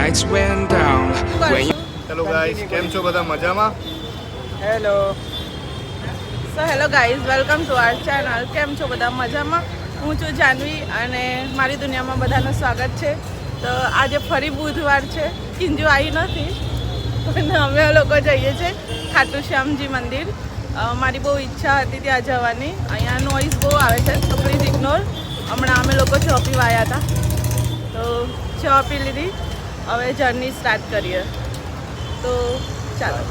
lights went down when you hello guys, કેમ છો બધા? મજામાં? Hello hello guys, welcome to R channel. કેમ છો બધા? મજામાં? હું છું જાનવી અને મારી દુનિયામાં બધાનું સ્વાગત છે. તો આજે ફરી બુધવાર છે, કિંજુ આવી નથી અને અમે લોકો જઈએ છીએ ખાટુ શ્યામજી મંદિર. મારી બહુ ઈચ્છા હતી ત્યાં જવાની. અહીંયા નોઈઝ બહુ આવે છે, તો પ્લીઝ ઇગ્નોર. હમણાં અમે લોકો ચા પીવા આવ્યા હતા, તો ચા પી લીધી. હવે જર્ની સ્ટાર્ટ કરીએ, તો ચાલો.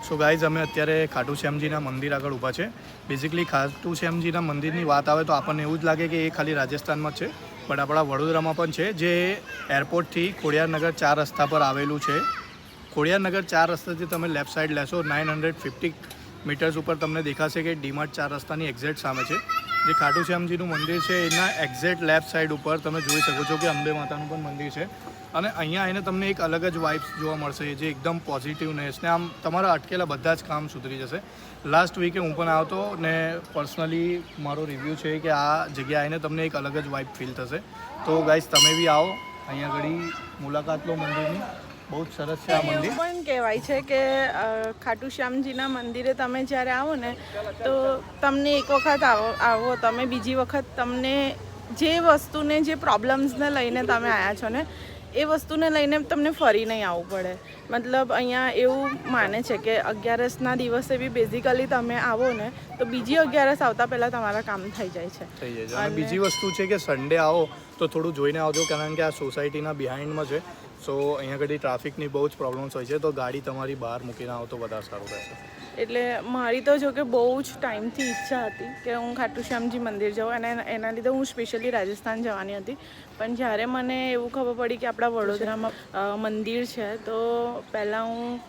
સો ગાઈઝ, અમે અત્યારે ખાટુ શ્યામજીના મંદિર આગળ ઊભા છે. બેઝિકલી ખાટુ શ્યામજીના મંદિરની વાત આવે તો આપણને એવું જ લાગે કે એ ખાલી રાજસ્થાનમાં જ છે, બટ આપણા વડોદરામાં પણ છે, જે એરપોર્ટથી ખોડિયારનગર 4 રસ્તા પર આવેલું છે. ખોડિયારનગર 4 રસ્તાથી તમે લેફ્ટ સાઈડ લેશો, 950 મીટર્સ ઉપર તમને દેખાશે કે ડીમાર્ટ 4 રસ્તાની એક્ઝેક્ટ સામે છે. જે ખાટુ શ્યામજીનું મંદિર છે એના એક્ઝેક્ટ લેફ્ટ સાઈડ ઉપર તમે જોઈ શકો છો કે અંબે માતાનું પણ મંદિર છે. અને અહીંયા આવીને તમને એક અલગ જ વાઇબ્સ જોવા મળશે, જે એકદમ પોઝિટિવનેસ ને આમ તમારા અટકેલા બધા જ કામ સુધરી જશે. લાસ્ટ વીકે હું પણ આવ્યો હતો ને પર્સનલી મારો રિવ્યૂ છે કે આ જગ્યાએ આવીને તમને એક અલગ જ વાઇબ ફીલ થશે. તો ગાઈઝ, તમે બી આવો, અહીંયા ઘડી મુલાકાત લો મંદિરની. બહુ જ સરસ છે આ મંદિર. એવું પણ કહેવાય છે કે ખાટુ શ્યામજીના મંદિરે તમે જ્યારે આવો ને, તો તમને એક વખત આવો તમે, બીજી વખત તમને જે વસ્તુને, જે પ્રોબ્લેમ્સને લઈને તમે આવ્યા છો ને, એ વસ્તુને લઈને તમને ફરી નહીં આવવું પડે. મતલબ અહીંયા એવું માને છે કે 11સના દિવસે બી બેઝિકલી તમે આવો ને, તો બીજી 11 આવતા પહેલાં તમારા કામ થઈ જાય છે. અને બીજી વસ્તુ છે કે સન્ડે આવો તો થોડું જોઈને આવજો, કારણ કે આ સોસાયટીના બિહાઇન્ડમાં છે. સો અહીંયા આગળ ટ્રાફિકની બહુ જ પ્રોબ્લેમ્સ હોય છે, તો ગાડી તમારી બહાર મૂકીને આવો તો વધારે સારું રહેશે. એટલે મારી તો જો કે બહુ જ ટાઈમથી ઈચ્છા હતી કે હું ખાટુ શ્યામજી મંદિર જાઉં, અને એના લીધે હું સ્પેશિયલી રાજસ્થાન જવાની હતી. પણ જ્યારે મને એવું ખબર પડી કે આપણા વડોદરામાં મંદિર છે, તો પહેલાં હું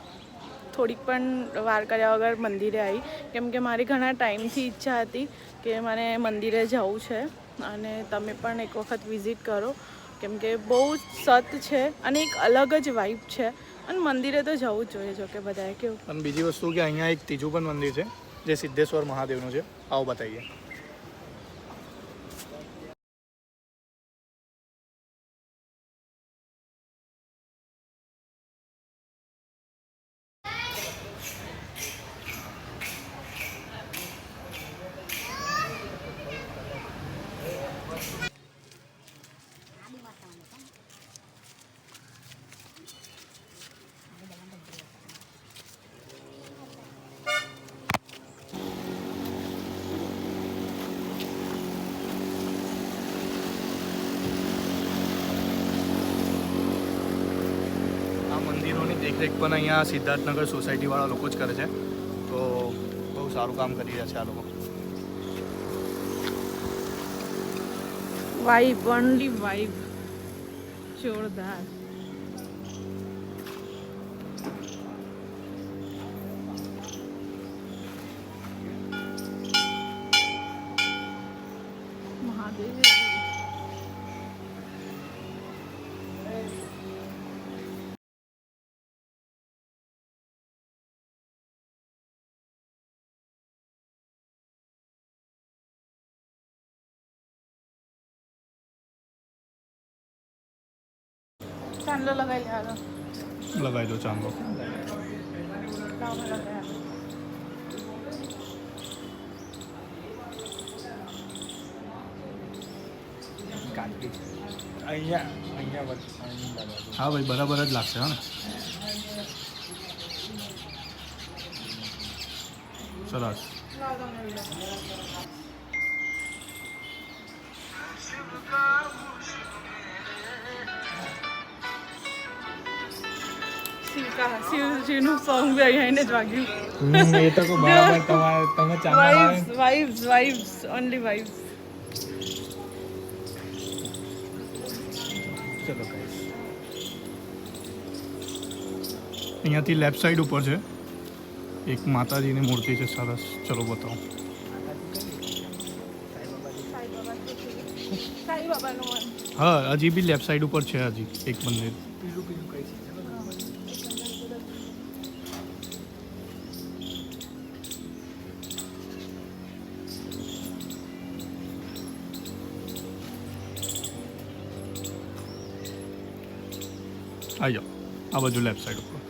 થોડીક પણ વાર કર્યા વગર મંદિરે આવી, કેમ કે મારી ઘણા ટાઈમથી ઈચ્છા હતી કે મને મંદિરે જવું છે. અને તમે પણ એક વખત વિઝિટ કરો, કેમ કે બહુ સત છે અને એક અલગ જ વાઇબ છે. અને મંદિરે તો જવું જ જોઈએ, જો કે બધાએ કેવું. અને બીજી વસ્તુ કે અહીંયા એક ત્રીજું પણ મંદિર છે, જે સિદ્ધેશ્વર મહાદેવનું છે. આવો બતાવીએ. મંદિરોની દેખરેખ પણ અહીંયા સિદ્ધાર્થનગર સોસાયટીવાળા લોકો જ કરે છે, તો બહુ સારું કામ કરી રહ્યા છે આ લોકો. વાઇબ, ઓનલી વાઇબ, જોરદાર. મહાદેવ. ચાંદલો લગાવી લેવાનો. લગાવી દો ચાંદલો. હા ભાઈ બરાબર જ લાગશે હા ને. સરસ. શિવજીનું સોંગ બી અહીંયા જ વાગ્યું. એ તો બરાબર તમે વાઇબ્સ ઓનલી વાઇબ્સ. ચલો ગાઈસ અહીંયાથી લેફ્ટ સાઈડ ઉપર છે એક માતાજીની મૂર્તિ છે સરસ. ચલો બતાવો. સાઈ બાબાનું મન. હા હજી બી લેફ્ટ સાઈડ ઉપર છે હજી એક મંદિર. આવી જાઓ આ બાજુ લેફ્ટ સાઈડ ઉપર.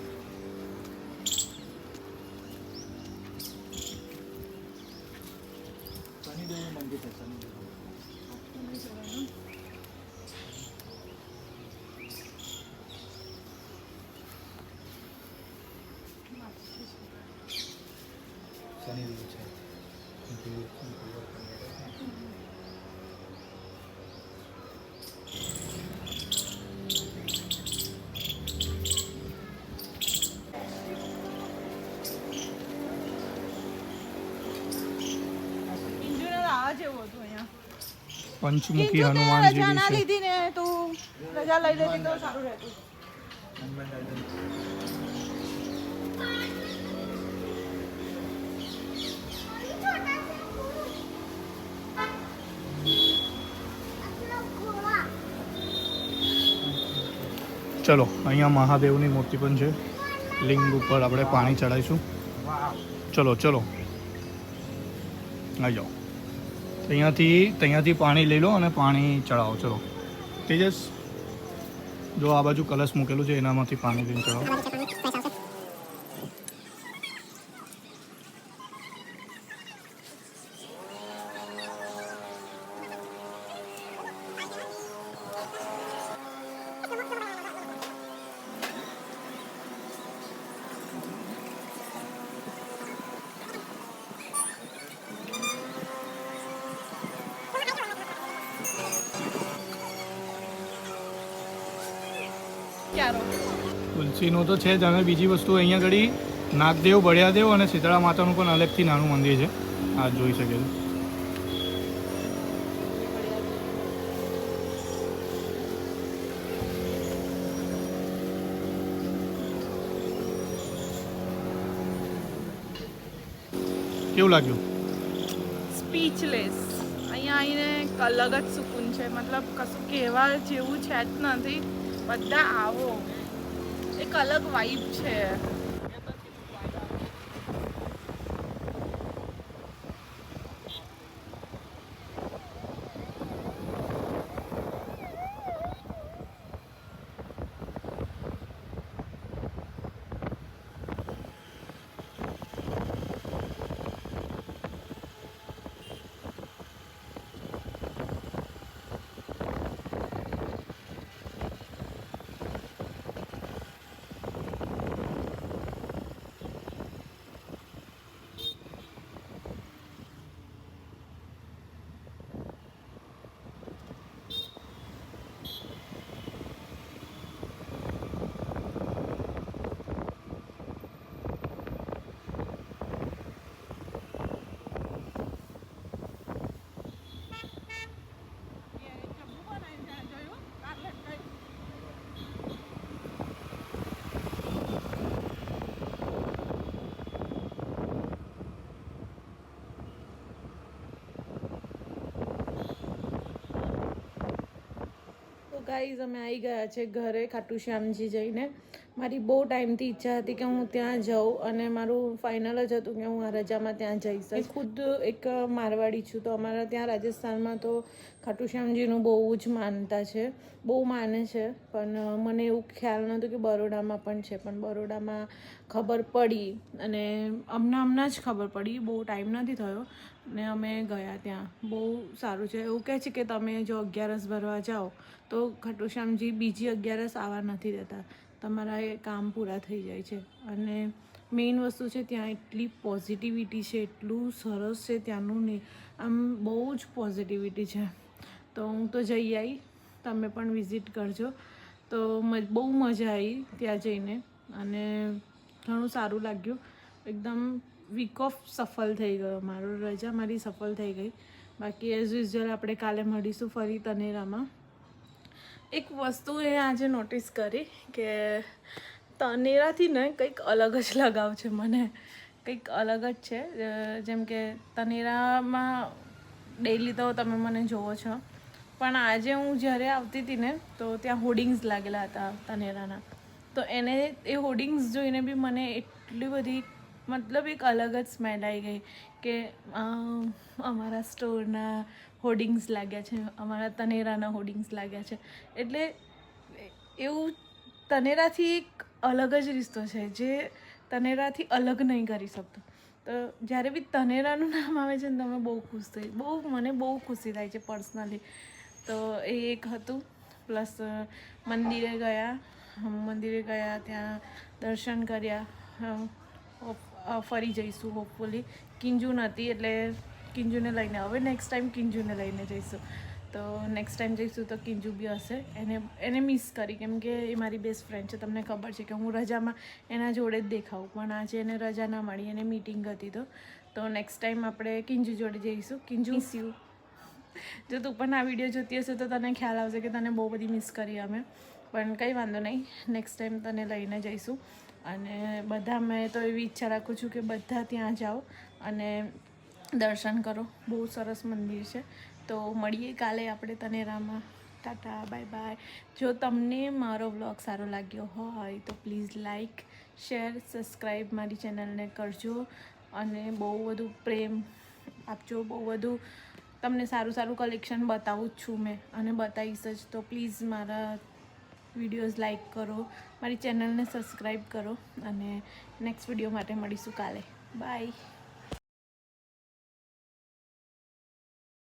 જેવું હતું અહીંયા. પંચમુખી હનુમાનજી રજા ના બી છે. લીધી ને તું રજા લઈ લેતી તો સારું રહેતું. ચલો અહીંયા મહાદેવની મૂર્તિ પણ છે. લિંગ ઉપર આપણે પાણી ચડાવીશું. ચલો ચલો આવી જાઓ. અહીંયાથી પાણી લઈ લો અને પાણી ચડાવો. ચલો તેજસ જો આ બાજુ કલશ મૂકેલું છે એનામાંથી પાણી લઈને ચડાવો. તુલસીનો તો છે જ. અને બીજી વસ્તુ અહીંયા આગળ નાગદેવ બળિયાદેવ અને શીતળા માતાનું પણ અલગથી નાનું મંદિર છે. આ જોઈ શકે છે. કેવું લાગ્યું? સ્પીચલેસ. અહીંયા આવીને એક અલગ જ સુકૂન છે. મતલબ કશું કહેવા જેવું છે જ નથી. બધા આવો એક અલગ વાઇબ છે. ગાઈઝ અમે આવી ગયા છે ઘરે ખાટુ શ્યામજી જઈને. મારી બહુ ટાઈમથી ઈચ્છા હતી કે હું ત્યાં જાઉં અને મારું ફાઇનલ જ હતું કે હું આ રજામાં ત્યાં જઈશ. ખુદ એક મારવાડી છું તો અમારા ત્યાં રાજસ્થાનમાં તો ખાટુ શ્યામજીનું બહુ જ માનતા છે, બહુ માને છે. પણ મને એવું ખ્યાલ નહોતું કે બરોડામાં પણ છે, પણ બરોડામાં ખબર પડી અને હમણાં જ ખબર પડી, બહુ ટાઈમ નથી થયો ને અમે ગયા ત્યાં. બહુ સારું છે. એવું કહે છે કે તમે જો 11 ભરવા જાઓ તો ખાટુ શ્યામજી બીજી 11 આવવા નથી દેતા, તમારા એ કામ પૂરા થઈ જાય છે. અને મેઇન વસ્તુ છે ત્યાં એટલી પોઝિટિવિટી છે, એટલું સરસ છે ત્યાંનું ને આમ બહુ જ પોઝિટિવિટી છે. તો હું તો જઈ આવી, તમે પણ વિઝિટ કરજો. તો બહુ મજા આવી ત્યાં જઈને અને ઘણું સારું લાગ્યું. એકદમ વીક ઓફ સફળ થઈ ગયો મારો, રજા મારી સફળ થઈ ગઈ. બાકી એઝ યુઝ્યુઅલ આપણે કાલે મળીશું ફરી તનેરામાં. એક વસ્તુ એ આજે નોટિસ કરી કે તનેરાથી ને કંઈક અલગ જ લગાવ છે મને, કંઈક અલગ જ છે. જેમ કે તનેરામાં ડેઈલી તો તમે મને જોવો છો, પણ આજે હું જ્યારે આવતી હતી ને તો ત્યાં હોર્ડિંગ્સ લાગેલા હતા તનેરાના. તો એ હોર્ડિંગ્સ જોઈને બી મને એટલી બધી મતલબ એક અલગ જ સ્મેલ આવી ગઈ કે અમારા સ્ટોરના હોર્ડિંગ્સ લાગ્યા છે, અમારા તનેરાના હોર્ડિંગ્સ લાગ્યા છે. એટલે એવું તનેરાથી એક અલગ જ રિશ્તો છે જે તનેરાથી અલગ નહીં કરી શકતો. તો જ્યારે બી તનેરાનું નામ આવે છે ને તમે બહુ ખુશ થઈ, મને બહુ ખુશી થાય છે પર્સનલી. તો એ એક હતું. પ્લસ મંદિરે ગયા, ત્યાં દર્શન કર્યા. ફરી જઈશું હોપફુલી. કિંજુ નથી એટલે કિંજુને લઈને, હવે નેક્સ્ટ ટાઈમ કિંજુને લઈને જઈશું. તો નેક્સ્ટ ટાઈમ જઈશું તો કિંજુ બી હશે. એને મિસ કરી, કેમ કે એ મારી બેસ્ટ ફ્રેન્ડ છે. તમને ખબર છે કે હું રજામાં એના જોડે જ દેખાવું, પણ આજે એને રજા ના મળી, એને મીટિંગ હતી. તો નેક્સ્ટ ટાઈમ આપણે કિંજુ જોડે જઈશું. કિંજુ મિસ યુ. જો તું પણ આ વિડીયો જોતી હશે તો તને ખ્યાલ આવશે કે તને બહુ બધી મિસ કરી અમે, પણ કંઈ વાંધો નહીં, નેક્સ્ટ ટાઈમ તને લઈને જઈશું. અને બધા, મેં તો એવી ઈચ્છા રાખું છું કે બધા ત્યાં જાઓ અને દર્શન કરો. બહુ સરસ મંદિર છે. તો મળીએ કાલે આપણે તનેરામાં. Tata, bye bye. જો તમને મારો વ્લોગ સારો લાગ્યો હોય તો પ્લીઝ લાઈક, શેર, સબસ્ક્રાઈબ મારી ચેનલને કરજો અને બહુ બધું પ્રેમ આપજો. બહુ બધું તમને સારું કલેક્શન બતાવું જ છું મેં અને બતાવીશ જ. તો પ્લીઝ મારા વિડીયોઝ લાઈક કરો, મારી ચેનલને સબસ્ક્રાઈબ કરો અને નેક્સ્ટ વિડીયો માટે મળીશું કાલે. બાય.